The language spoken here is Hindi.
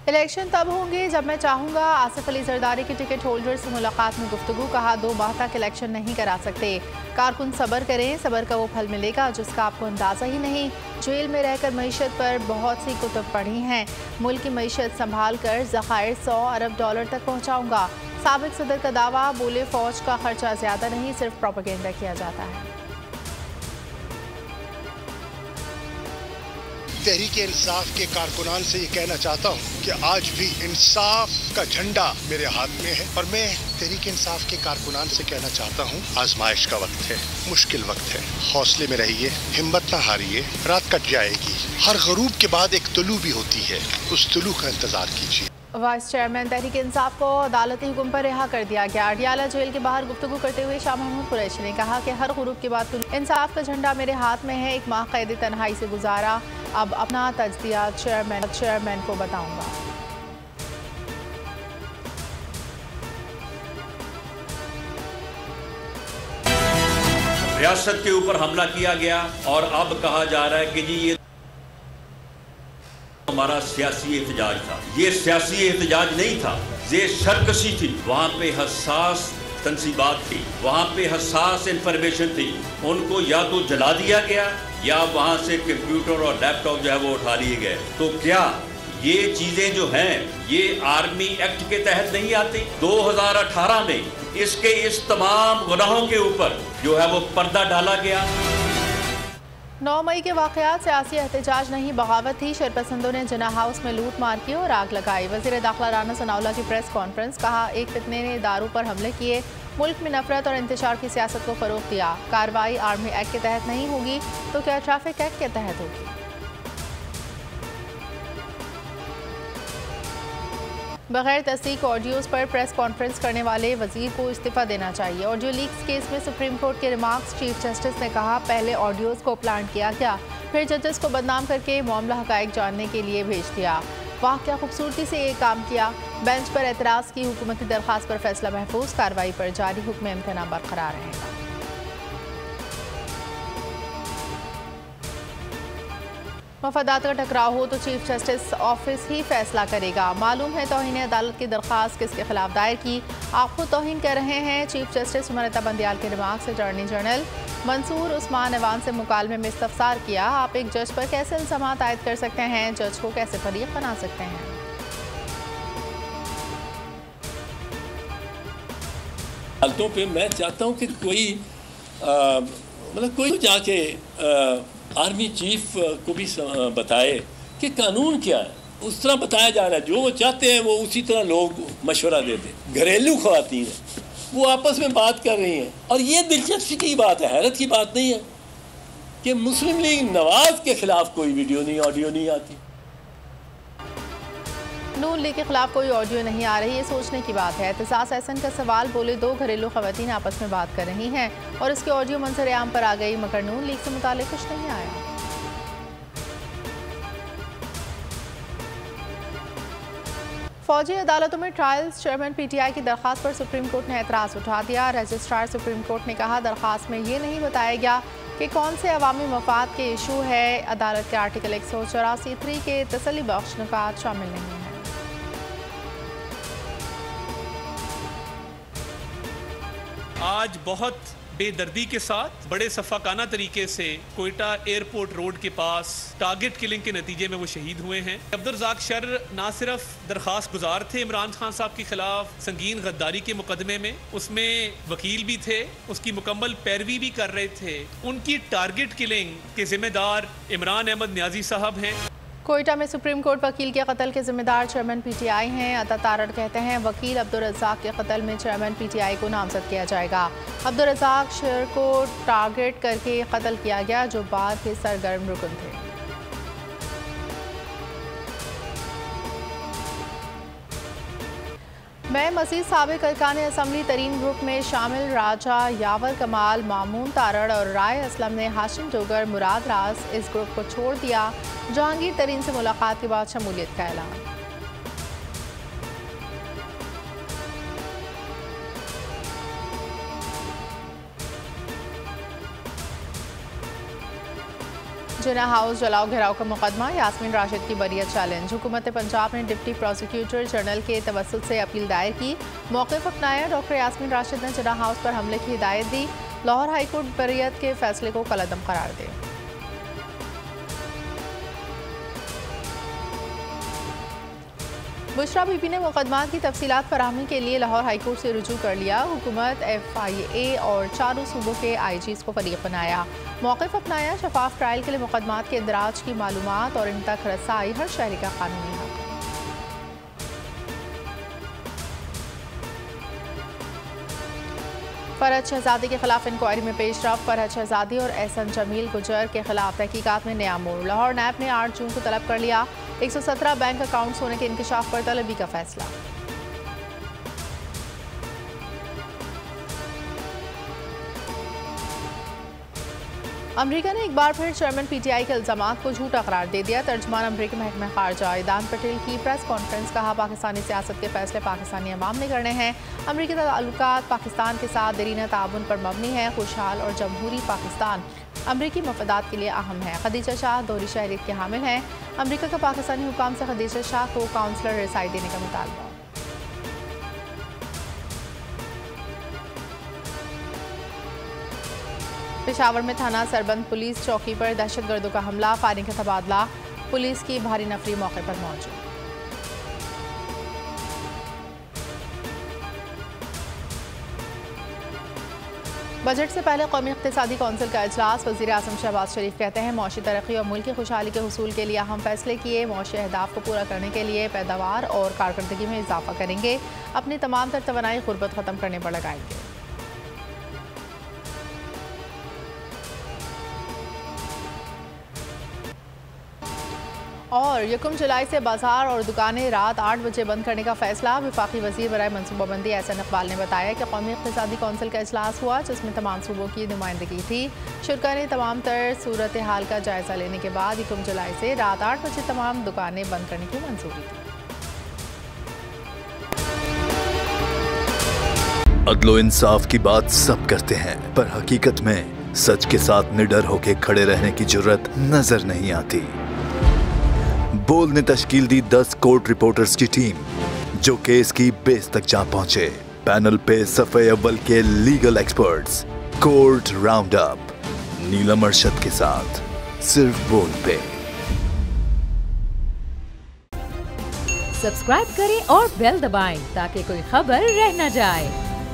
इलेक्शन तब होंगे जब मैं चाहूँगा। आसिफ अली जरदारी की टिकट होल्डर से मुलाकात में गुफ्तगू। कहा 2 माह तक इलेक्शन नहीं करा सकते। कारकुन सब्र करें, सब्र का वो फल मिलेगा जिसका आपको अंदाज़ा ही नहीं। जेल में रहकर मईशत पर बहुत सी कुतुब पढ़ी हैं। मुल्क की मईशत संभाल कर ज़खायर $100 अरब तक पहुँचाऊँगा। साबिक सदर का दावा, बोले फ़ौज का खर्चा ज़्यादा नहीं, सिर्फ प्रोपेगेंडा किया जाता है। तहरीक इंसाफ के कारकुनान से ये कहना चाहता हूँ कि आज भी इंसाफ का झंडा मेरे हाथ में है और मैं तहरीक इंसाफ के कारकुनान से कहना चाहता हूँ, आजमाइश का वक्त है, मुश्किल वक्त है, हौसले में रहिए, हिम्मत ना हारिए, रात कट जाएगी। हर गरूब के बाद एक तुलू भी होती है, उस तुलू का इंतजार कीजिए। वाइस चेयरमैन तहरीक इंसाफ को अदालती हुक्म पर रिहा कर दिया गया। अडियाला जेल के बाहर गुफ्तगू करते हुए शाह महमूद कुरैशी ने कहा कि हर गुरूब के बाद इंसाफ का झंडा मेरे हाथ में है। 1 माह कैद तन्हाई से गुजारा, अब अपना तजदिया चेयरमैन को बताऊंगा। रियासत के ऊपर हमला किया गया और अब कहा जा रहा है कि जी ये हमारा सियासी एहतजाज था। ये सियासी एहतजाज नहीं था, ये सरकशी थी। वहाँ पे हसास तंसीबात थी, वहाँ पे हसास इंफॉर्मेशन थी, उनको या तो जला दिया गया या वहाँ से कंप्यूटर और लैपटॉप जो है वो उठा लिए गए। तो क्या ये चीज़ें जो हैं ये आर्मी एक्ट के तहत नहीं आती? 2018 में इसके इस तमाम गुनाहों के ऊपर जो है वो पर्दा डाला गया। 9 मई के वाक़यात सियासी एहतजाज नहीं, बगावत थी। शरपसंदों ने जिन्ना हाउस में लूट मार की और आग लगाई। वज़ीर दाखिला राना सनाउल्लाह की प्रेस कॉन्फ्रेंस। कहा एक फितने ने दारू पर हमले किए, मुल्क में नफरत और इंतशार की सियासत को फ़रोग़ दिया। कार्रवाई आर्मी एक्ट के तहत नहीं होगी तो क्या ट्रैफिक एक्ट के तहत होगी? बगैर तस्दीक ऑडियोज़ पर प्रेस कॉन्फ्रेंस करने वाले वज़ीर को इस्तीफ़ा देना चाहिए। ऑडियो लीक्स केस में सुप्रीम कोर्ट के रिमार्क्स। चीफ जस्टिस ने कहा पहले ऑडियोज़ को प्लांट किया गया, फिर जजेस को बदनाम करके मामला हक़ाइक़ जानने के लिए भेज दिया। वाह क्या खूबसूरती से ये काम किया। बेंच पर एतराज़ की हुकूमती दरख्वास्त पर फैसला महफूज, कार्रवाई पर जारी हुक्म इम्तना बरकरार रहेगा। मफादात का टकराव हो तो चीफ जस्टिस ऑफिस ही फैसला करेगा। मालूम है तौहीन अदालत की दरख्वास्त किसके खिलाफ दायर की, आप खुद तौहीन कर रहे हैं। चीफ जस्टिस उमर बंदियाल के remarks. Attorney general Mansoor Usman Awan से मुकालमे में इस्तफसार किया, आप एक जज पर कैसे इल्ज़ामात आयद कर सकते हैं, जज को कैसे फरीक बना सकते हैं। हालतों पे मैं चाहता हूँ कि कोई जाके आर्मी चीफ को भी बताए कि कानून क्या है। उस तरह बताया जा रहा है, जो वो चाहते हैं वो उसी तरह लोग मशवरा देते हैं। घरेलू ख़वातीन हैं, वो आपस में बात कर रही हैं और ये दिलचस्पी की बात है, हैरत की बात नहीं है कि मुस्लिम लीग नवाज के खिलाफ कोई वीडियो नहीं, ऑडियो नहीं आती। नून लीग के खिलाफ कोई ऑडियो नहीं आ रही, ये सोचने की बात है। एहतसास एहसन का सवाल, बोले 2 घरेलू खवातीन आपस में बात कर रही हैं और इसकी ऑडियो मंजर आम पर आ गई, मगर नून लीग से मुताल्लिक़ कुछ नहीं आया। फौजी अदालतों में ट्रायल्स। चेयरमैन PTI की दरख्वास्त पर सुप्रीम कोर्ट ने एतराज़ उठा दिया। रजिस्ट्रार सुप्रीम कोर्ट ने कहा दरख्वास्त में ये नहीं बताया गया कि कौन से अवामी मफाद के इशू है। अदालत के आर्टिकल 184(3) के तसल्ली बख्श नुकात शामिल नहीं है। आज बहुत बेदर्दी के साथ बड़े सफाकाना तरीके से कोयटा एयरपोर्ट रोड के पास टारगेट किलिंग के नतीजे में वो शहीद हुए हैं। अब्दुल रज़ाक शर ना सिर्फ दरख्वास्त गुजार थे इमरान खान साहब के खिलाफ संगीन गद्दारी के मुकदमे में, उसमें वकील भी थे, उसकी मुकम्मल पैरवी भी कर रहे थे। उनकी टारगेट किलिंग के जिम्मेदार इमरान अहमद न्याजी साहब हैं। कोयटा में सुप्रीम कोर्ट वकील के कत्ल के जिम्मेदार चेयरमैन PTI हैं। अता तारड़ कहते हैं वकील अब्दुल रज़ाक के कत्ल में चेयरमैन PTI को नामजद किया जाएगा। अब्दुल रज़ाक शर को टारगेट करके कत्ल किया गया, जो बाद के सरगर्म रुकन थे। मैं मजीद साबिक अरकान असम्बली तरीन ग्रुप में शामिल राजा यावर कमाल, मामून तारड़ और राय असलम ने हाशिम डोगर, मुराद राज इस ग्रुप को छोड़ दिया। जहांगीर तरीन से मुलाकात के बाद शमूलियत का ऐलान। जिना हाउस जलाओ घेराव का मुकदमा, यास्मीन राशिद की बरियत चैलेंज। हुकूमत पंजाब ने डिप्टी प्रोसिक्यूटर जनरल के तवस्सुत से अपील दायर की, मौक़िफ़ अपनाया। डॉक्टर यास्मीन राशिद ने जिना हाउस पर हमले की हिदायत दी। लाहौर हाईकोर्ट बरियत के फैसले को कलअदम करार दे। बुशरा बीबी ने मुकदमात की तफसीलात फराहमी के लिए लाहौर हाईकोर्ट से रुजू कर लिया। हुकूमत FIA और चारों सूबों के IGs को फरीक बनाया, मौक़िफ़ अपनाया। शफाफ ट्रायल के लिए मुकदमात के इंदराज की मालूमात और इन तक रसाई हर शहरी का कानूनी हक है। फरहद शहजादी के खिलाफ इंक्वायरी में पेशरफ। फरहद शहजादी और एहसन जमील गुजर के खिलाफ तहकीकात में नया मोड़। लाहौर नैब ने 8 जून को तलब कर लिया 117 बैंक अकाउंट्स होने के इंकशाफ पर तलबी का फैसला। अमरीका ने एक बार फिर चेयरमैन PTI के इल्जामात को झूठा करार दे दिया। तर्जुमान अमरीकी महकमा खारजा ईदान पटेल की प्रेस कॉन्फ्रेंस, कहा पाकिस्तानी सियासत के फैसले पाकिस्तानी अवाम ने करने हैं। अमरीकी ताल्लुकात पाकिस्तान के साथ देरीना ताउन पर मबनी है। खुशहाल और जमहूरी पाकिस्तान अमरीकी मफादात के लिए अहम है। खदीजा शाह दोहरी शहरियत के हामिल हैं। अमरीका का पाकिस्तानी हुकाम से खदीजा शाह को काउंसलर रसाई देने का मुतालबा। पेशावर में थाना सरबंद पुलिस चौकी पर दहशतगर्दों का हमला, फायरिंग का तबादला। पुलिस की भारी नफरी मौके पर मौजूद। बजट से पहले कौमी इक़्तिसादी कौंसिल का इजलास। वज़ीर आज़म शहबाज शरीफ कहते हैं मौशी तरक्की और मुल्क की खुशहाली के हुसूल के लिए अहम फैसले किए। मौशी अहदाफ को पूरा करने के लिए पैदावार और कारकर्दगी में इजाफा करेंगे। अपनी तमाम तर तवानाई गुर्बत ख़त्म करने पर लगाएंगे। और 1 जुलाई से बाजार और दुकानें रात 8 बजे बंद करने का फैसला। वफाकी वज़ीर बराए मनसूबाबंदी एहसन इकबाल ने बताया कि कौमी इक़्तिसादी कौंसिल का इजलास हुआ, जिसमें तमाम सूबों की नुमाइंदगी थी। शुरा ने तमाम तर सूरत हाल का जायज़ा लेने के बाद 1 जुलाई से रात 8 बजे तमाम दुकानें बंद करने की मंजूरी दी। अदलो इंसाफ की बात सब करते हैं, पर हकीकत में सच के साथ निडर होके खड़े रहने की जुर्रत नजर नहीं आती। बोल ने तश्कील दी 10 कोर्ट रिपोर्टर्स की टीम, जो केस की बेस तक जा पहुंचे। पैनल पे सफ़े अव्वल के legal experts. Court round up Neelam Arshad के साथ सिर्फ बोल पे। सब्सक्राइब करें और बेल दबाएं ताकि कोई खबर रह न जाए।